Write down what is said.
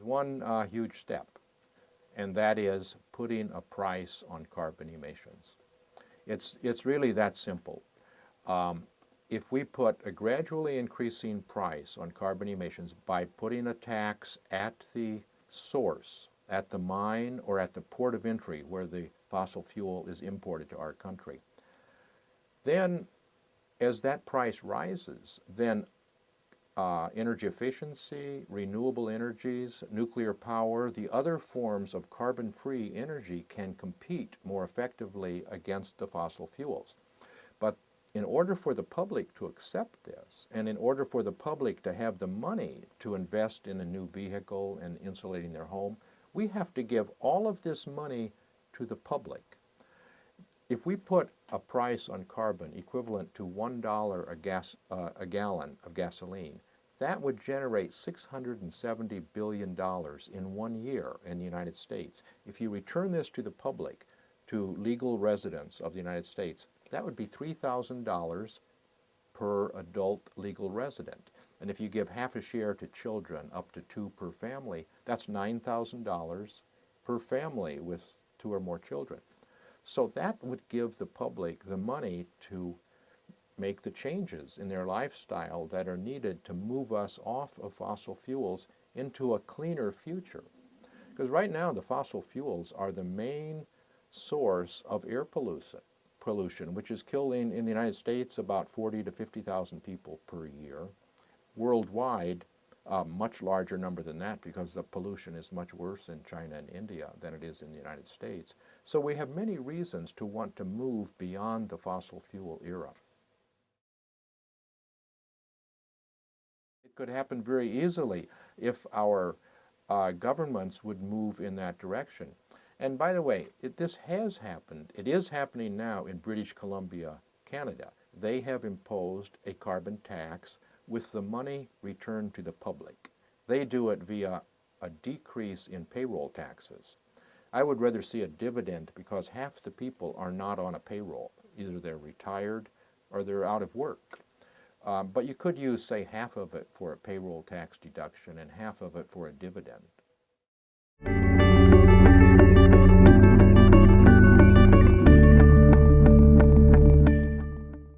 one huge step, and that is putting a price on carbon emissions. It's really that simple. If we put a gradually increasing price on carbon emissions by putting a tax at the source, at the mine or at the port of entry where the fossil fuel is imported to our country, then as that price rises, then energy efficiency, renewable energies, nuclear power, the other forms of carbon-free energy can compete more effectively against the fossil fuels. But in order for the public to accept this, and in order for the public to have the money to invest in a new vehicle and insulating their home, we have to give all of this money to the public. If we put a price on carbon equivalent to $1 a gallon of gasoline, that would generate $670 billion in 1 year in the United States. If you return this to the public, to legal residents of the United States, that would be $3,000 per adult legal resident. And if you give half a share to children, up to 2 per family, that's $9,000 per family with 2 or more children. So that would give the public the money to make the changes in their lifestyle that are needed to move us off of fossil fuels into a cleaner future. Because right now the fossil fuels are the main source of air pollution, which is killing in the United States about 40 to 50,000 people per year. Worldwide, a much larger number than that because the pollution is much worse in China and India than it is in the United States. So we have many reasons to want to move beyond the fossil fuel era. It could happen very easily if our governments would move in that direction. And by the way, this has happened. It is happening now in British Columbia, Canada. They have imposed a carbon tax with the money returned to the public. They do it via a decrease in payroll taxes. I would rather see a dividend because half the people are not on a payroll. Either they're retired or they're out of work. But you could use, say, half of it for a payroll tax deduction and half of it for a dividend.